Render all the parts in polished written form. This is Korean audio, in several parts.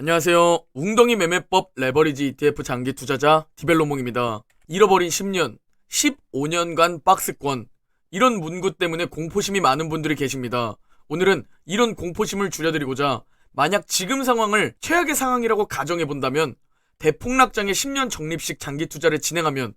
안녕하세요. 웅덩이 매매법 레버리지 ETF 장기 투자자 디벨로몽입니다. 잃어버린 10년, 15년간 박스권. 이런 문구 때문에 공포심이 많은 분들이 계십니다. 오늘은 이런 공포심을 줄여드리고자 만약 지금 상황을 최악의 상황이라고 가정해본다면 대폭락장의 10년 적립식 장기 투자를 진행하면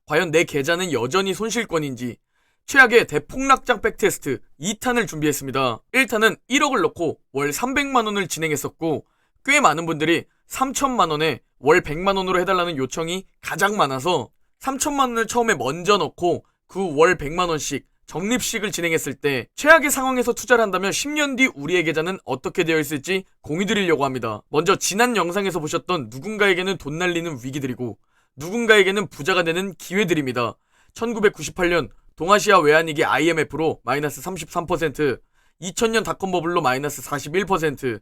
과연 내 계좌는 여전히 손실권인지 최악의 대폭락장 백테스트 2탄을 준비했습니다. 1탄은 1억을 넣고 월 300만원을 진행했었고 꽤 많은 분들이 3천만원에 월 100만원으로 해달라는 요청이 가장 많아서 3천만원을 처음에 먼저 넣고 그 월 100만원씩 적립식을 진행했을 때 최악의 상황에서 투자를 한다면 10년 뒤 우리의 계좌는 어떻게 되어 있을지 공유드리려고 합니다. 먼저 지난 영상에서 보셨던 누군가에게는 돈 날리는 위기들이고 누군가에게는 부자가 되는 기회들입니다. 1998년 동아시아 외환위기 IMF로 마이너스 33%, 2000년 닷컴 버블로 마이너스 41%,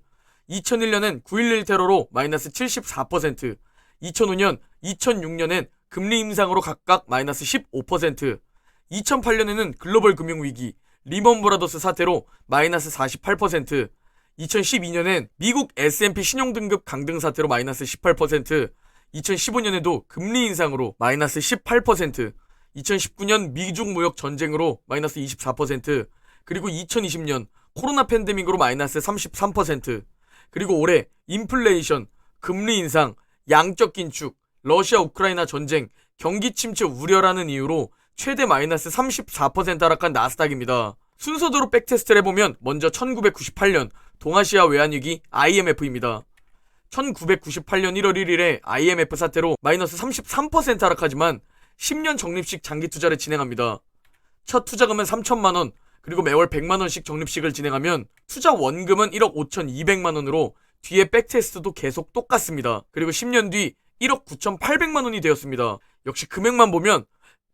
2001년엔 9.11 테러로 마이너스 74%, 2005년, 2006년엔 금리 인상으로 각각 마이너스 15%, 2008년에는 글로벌 금융위기, 리먼 브라더스 사태로 마이너스 48%, 2012년엔 미국 S&P 신용등급 강등 사태로 마이너스 18%, 2015년에도 금리 인상으로 마이너스 18%, 2019년 미중 무역 전쟁으로 마이너스 24%, 그리고 2020년 코로나 팬데믹으로 마이너스 33%, 그리고 올해 인플레이션, 금리 인상, 양적 긴축, 러시아 우크라이나 전쟁, 경기 침체 우려라는 이유로 최대 마이너스 34% 하락한 나스닥입니다. 순서대로 백테스트를 해보면 먼저 1998년 동아시아 외환위기 IMF입니다. 1998년 1월 1일에 IMF 사태로 마이너스 33% 하락하지만 10년 적립식 장기 투자를 진행합니다. 첫 투자금은 3천만원, 그리고 매월 100만원씩 적립식을 진행하면 투자 원금은 1억 5,200만원으로 뒤에 백테스트도 계속 똑같습니다. 그리고 10년 뒤 1억 9,800만원이 되었습니다. 역시 금액만 보면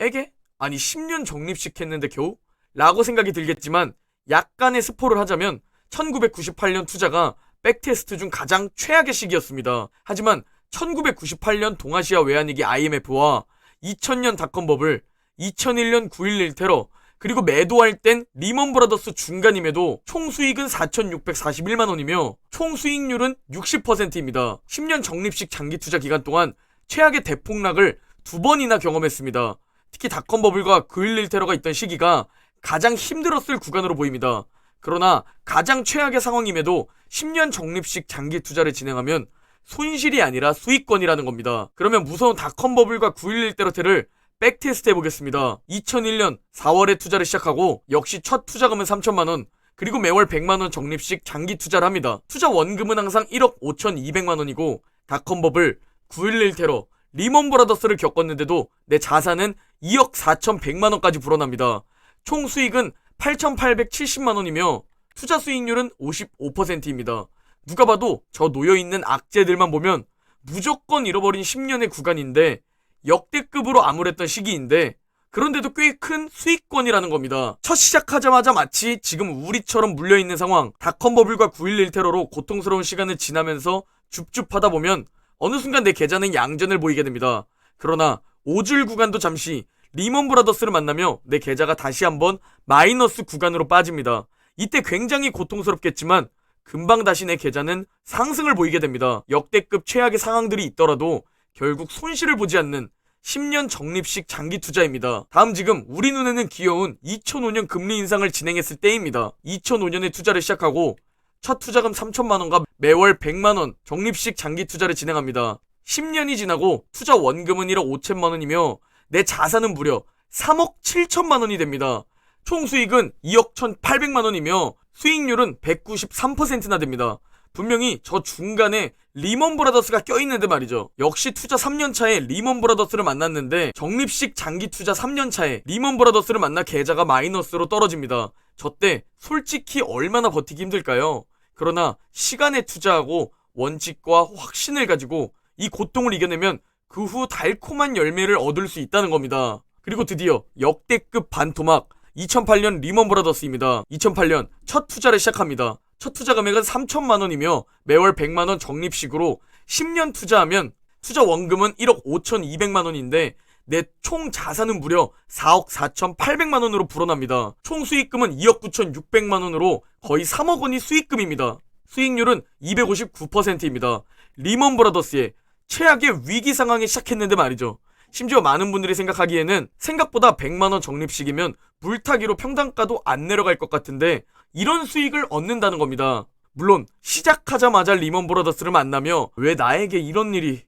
에게? 아니 10년 적립식 했는데 겨우? 라고 생각이 들겠지만 약간의 스포를 하자면 1998년 투자가 백테스트 중 가장 최악의 시기였습니다. 하지만 1998년 동아시아 외환위기 IMF와 2000년 닷컴 버블, 2001년 9.11 테러, 그리고 매도할 땐 리먼 브라더스 중간임에도 총 수익은 4,641만원이며 총 수익률은 60%입니다. 10년 적립식 장기 투자 기간 동안 최악의 대폭락을 2번이나 경험했습니다. 특히 닷컴 버블과 9.11 테러가 있던 시기가 가장 힘들었을 구간으로 보입니다. 그러나 가장 최악의 상황임에도 10년 적립식 장기 투자를 진행하면 손실이 아니라 수익권이라는 겁니다. 그러면 무서운 닷컴 버블과 9.11 테러를 백테스트 해보겠습니다. 2001년 4월에 투자를 시작하고 역시 첫 투자금은 3천만원, 그리고 매월 100만원 적립식 장기 투자를 합니다. 투자 원금은 항상 1억 5,200만원이고 닷컴 버블, 9.11 테러, 리먼 브라더스를 겪었는데도 내 자산은 2억 4,100만원까지 불어납니다. 총 수익은 8,870만원이며 투자 수익률은 55%입니다. 누가 봐도 저 놓여있는 악재들만 보면 무조건 잃어버린 10년의 구간인데 역대급으로 암울했던 시기인데 그런데도 꽤 큰 수익권이라는 겁니다. 첫 시작하자마자 마치 지금 우리처럼 물려있는 상황, 닷컴 버블과 9.11 테러로 고통스러운 시간을 지나면서 줍줍하다 보면 어느 순간 내 계좌는 양전을 보이게 됩니다. 그러나 5줄 구간도 잠시 리먼 브라더스를 만나며 내 계좌가 다시 한번 마이너스 구간으로 빠집니다. 이때 굉장히 고통스럽겠지만 금방 다시 내 계좌는 상승을 보이게 됩니다. 역대급 최악의 상황들이 있더라도 결국 손실을 보지 않는 10년 적립식 장기 투자입니다. 다음 지금 우리 눈에는 귀여운 2005년 금리 인상을 진행했을 때입니다. 2005년에 투자를 시작하고 첫 투자금 3천만원과 매월 100만원 적립식 장기 투자를 진행합니다. 10년이 지나고 투자 원금은 1억 5천만원이며 내 자산은 무려 3억 7천만원이 됩니다. 총 수익은 2억 1,800만원이며 수익률은 193%나 됩니다. 분명히 저 중간에 리먼 브라더스가 껴있는데 말이죠. 역시 투자 3년차에 리먼 브라더스를 만났는데 적립식 장기 투자 3년차에 리먼 브라더스를 만나 계좌가 마이너스로 떨어집니다. 저 때 솔직히 얼마나 버티기 힘들까요? 그러나 시간에 투자하고 원칙과 확신을 가지고 이 고통을 이겨내면 그 후 달콤한 열매를 얻을 수 있다는 겁니다. 그리고 드디어 역대급 반토막 2008년 리먼 브라더스입니다. 2008년 첫 투자를 시작합니다. 첫 투자 금액은 3천만원이며 매월 100만원 적립식으로 10년 투자하면 투자 원금은 1억 5,200만원인데 내 총 자산은 무려 4억 4,800만원으로 불어납니다. 총 수익금은 2억 9,600만원으로 거의 3억 원이 수익금입니다. 수익률은 259%입니다. 리먼 브라더스의 최악의 위기 상황이 시작했는데 말이죠. 심지어 많은 분들이 생각하기에는 생각보다 100만원 적립식이면 물타기로 평단가도 안 내려갈 것 같은데 이런 수익을 얻는다는 겁니다. 물론 시작하자마자 리먼 브라더스를 만나며 왜 나에게 이런 일이,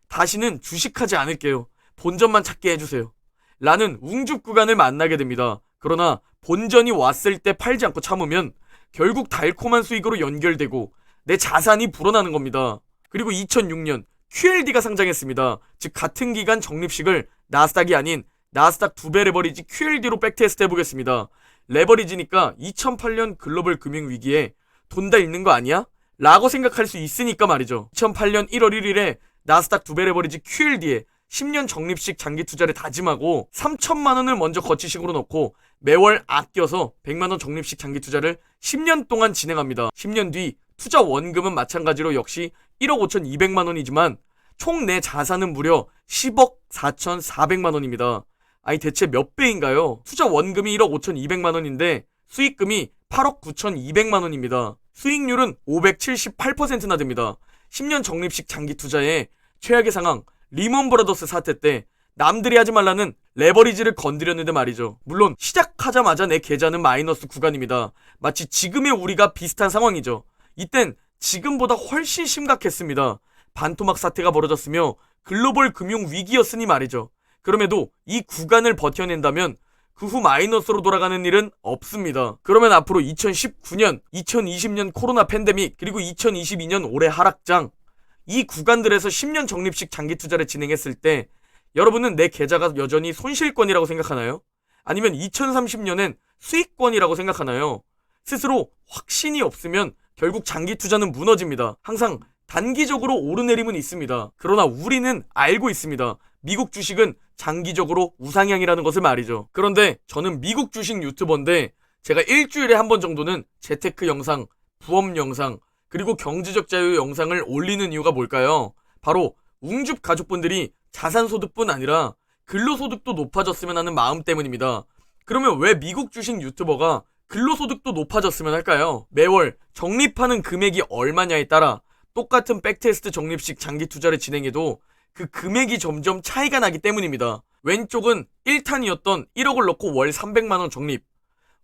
다시는 주식하지 않을게요, 본전만 찾게 해주세요 라는 웅줍 구간을 만나게 됩니다. 그러나 본전이 왔을 때 팔지 않고 참으면 결국 달콤한 수익으로 연결되고 내 자산이 불어나는 겁니다. 그리고 2006년 QLD가 상장했습니다. 즉 같은 기간 적립식을 나스닥이 아닌 나스닥 2배 레버리지 QLD로 백테스트 해보겠습니다. 레버리지니까 2008년 글로벌 금융위기에 돈 다 잃는 거 아니야? 라고 생각할 수 있으니까 말이죠. 2008년 1월 1일에 나스닥 2배 레버리지 QLD에 10년 적립식 장기 투자를 다짐하고 3천만원을 먼저 거치식으로 넣고 매월 아껴서 100만원 적립식 장기 투자를 10년 동안 진행합니다. 10년 뒤 투자 원금은 마찬가지로 역시 1억 5,200만원이지만 총 내 자산은 무려 10억 4,400만원입니다. 아니 대체 몇 배인가요? 투자 원금이 1억 5,200만원인데 수익금이 8억 9,200만원입니다. 수익률은 578%나 됩니다. 10년 적립식 장기 투자의 최악의 상황, 리먼 브라더스 사태 때 남들이 하지 말라는 레버리지를 건드렸는데 말이죠. 물론 시작하자마자 내 계좌는 마이너스 구간입니다. 마치 지금의 우리가 비슷한 상황이죠. 이땐 지금보다 훨씬 심각했습니다. 반토막 사태가 벌어졌으며 글로벌 금융 위기였으니 말이죠. 그럼에도 이 구간을 버텨낸다면 그 후 마이너스로 돌아가는 일은 없습니다. 그러면 앞으로 2019년, 2020년 코로나 팬데믹, 그리고 2022년 올해 하락장, 이 구간들에서 10년 적립식 장기 투자를 진행했을 때 여러분은 내 계좌가 여전히 손실권이라고 생각하나요? 아니면 2030년엔 수익권이라고 생각하나요? 스스로 확신이 없으면 결국 장기 투자는 무너집니다. 항상 단기적으로 오르내림은 있습니다. 그러나 우리는 알고 있습니다. 미국 주식은 장기적으로 우상향이라는 것을 말이죠. 그런데 저는 미국 주식 유튜버인데 제가 일주일에 한 번 정도는 재테크 영상, 부업 영상, 그리고 경제적 자유 영상을 올리는 이유가 뭘까요? 바로 웅줍 가족분들이 자산소득뿐 아니라 근로소득도 높아졌으면 하는 마음 때문입니다. 그러면 왜 미국 주식 유튜버가 근로소득도 높아졌으면 할까요? 매월 적립하는 금액이 얼마냐에 따라 똑같은 백테스트 적립식 장기 투자를 진행해도 그 금액이 점점 차이가 나기 때문입니다. 왼쪽은 1탄이었던 1억을 넣고 월 300만원 적립,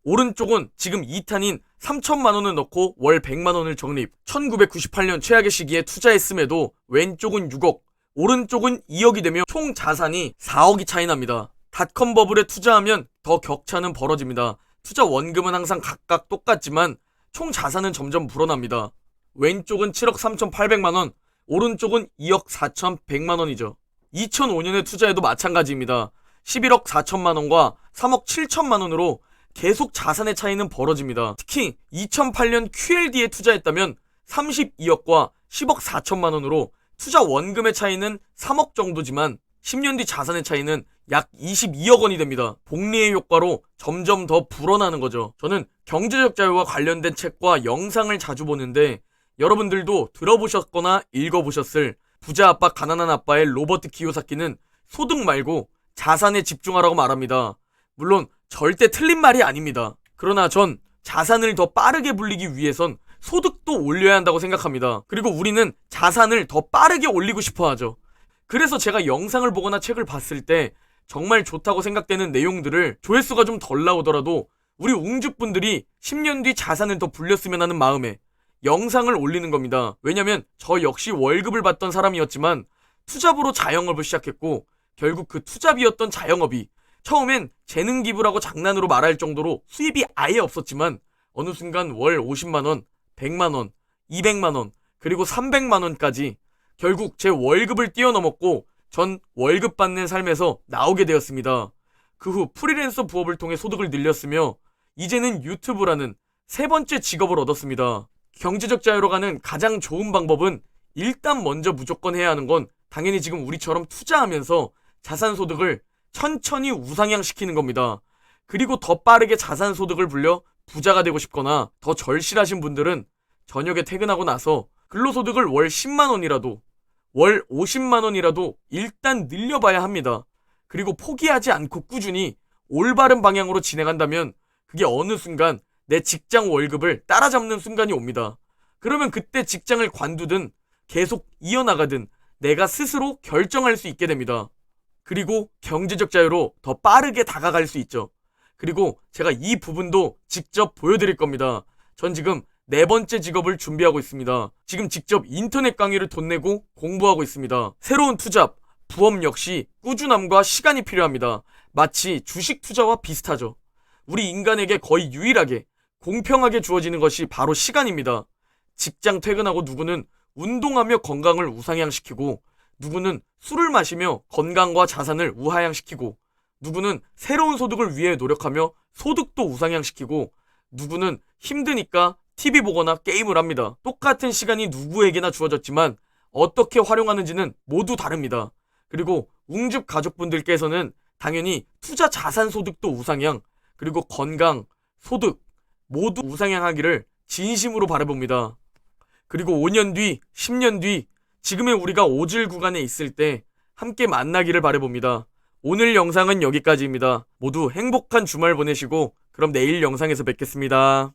오른쪽은 지금 2탄인 3천만원을 넣고 월 100만원을 적립. 1998년 최악의 시기에 투자했음에도 왼쪽은 6억, 오른쪽은 2억이 되며 총 자산이 4억이 차이 납니다. 닷컴 버블에 투자하면 더 격차는 벌어집니다. 투자 원금은 항상 각각 똑같지만 총 자산은 점점 불어납니다. 왼쪽은 7억 3,800만원, 오른쪽은 2억 4,100만원이죠. 2005년에 투자해도 마찬가지입니다. 11억 4천만원과 3억 7천만원으로 계속 자산의 차이는 벌어집니다. 특히 2008년 QLD에 투자했다면 32억과 10억 4천만원으로 투자 원금의 차이는 3억 정도지만 10년 뒤 자산의 차이는 약 22억 원이 됩니다. 복리의 효과로 점점 더 불어나는 거죠. 저는 경제적 자유와 관련된 책과 영상을 자주 보는데 여러분들도 들어보셨거나 읽어보셨을 부자 아빠 가난한 아빠의 로버트 키요사키는 소득 말고 자산에 집중하라고 말합니다. 물론 절대 틀린 말이 아닙니다. 그러나 전 자산을 더 빠르게 불리기 위해선 소득도 올려야 한다고 생각합니다. 그리고 우리는 자산을 더 빠르게 올리고 싶어 하죠. 그래서 제가 영상을 보거나 책을 봤을 때 정말 좋다고 생각되는 내용들을 조회수가 좀 덜 나오더라도 우리 웅주분들이 10년 뒤 자산을 더 불렸으면 하는 마음에 영상을 올리는 겁니다. 왜냐면 저 역시 월급을 받던 사람이었지만 투잡으로 자영업을 시작했고 결국 그 투잡이었던 자영업이 처음엔 재능 기부라고 장난으로 말할 정도로 수입이 아예 없었지만 어느 순간 월 50만원, 100만원, 200만원, 그리고 300만원까지 결국 제 월급을 뛰어넘었고 전 월급 받는 삶에서 나오게 되었습니다. 그 후 프리랜서 부업을 통해 소득을 늘렸으며 이제는 유튜브라는 세 번째 직업을 얻었습니다. 경제적 자유로 가는 가장 좋은 방법은 일단 먼저 무조건 해야 하는 건 당연히 지금 우리처럼 투자하면서 자산소득을 천천히 우상향시키는 겁니다. 그리고 더 빠르게 자산소득을 불려 부자가 되고 싶거나 더 절실하신 분들은 저녁에 퇴근하고 나서 근로소득을 월 10만원이라도 월 50만원이라도 일단 늘려봐야 합니다. 그리고 포기하지 않고 꾸준히 올바른 방향으로 진행한다면 그게 어느 순간 내 직장 월급을 따라잡는 순간이 옵니다. 그러면 그때 직장을 관두든 계속 이어나가든 내가 스스로 결정할 수 있게 됩니다. 그리고 경제적 자유로 더 빠르게 다가갈 수 있죠. 그리고 제가 이 부분도 직접 보여드릴 겁니다. 전 지금 네 번째 직업을 준비하고 있습니다. 지금 직접 인터넷 강의를 돈 내고 공부하고 있습니다. 새로운 투잡, 부업 역시 꾸준함과 시간이 필요합니다. 마치 주식 투자와 비슷하죠. 우리 인간에게 거의 유일하게 공평하게 주어지는 것이 바로 시간입니다. 직장 퇴근하고 누구는 운동하며 건강을 우상향시키고, 누구는 술을 마시며 건강과 자산을 우하향시키고, 누구는 새로운 소득을 위해 노력하며 소득도 우상향시키고, 누구는 힘드니까 TV 보거나 게임을 합니다. 똑같은 시간이 누구에게나 주어졌지만 어떻게 활용하는지는 모두 다릅니다. 그리고 웅죽 가족분들께서는 당연히 투자 자산 소득도 우상향, 그리고 건강, 소득 모두 우상향하기를 진심으로 바라봅니다. 그리고 5년 뒤, 10년 뒤, 지금의 우리가 오질 구간에 있을 때 함께 만나기를 바라봅니다. 오늘 영상은 여기까지입니다. 모두 행복한 주말 보내시고 그럼 내일 영상에서 뵙겠습니다.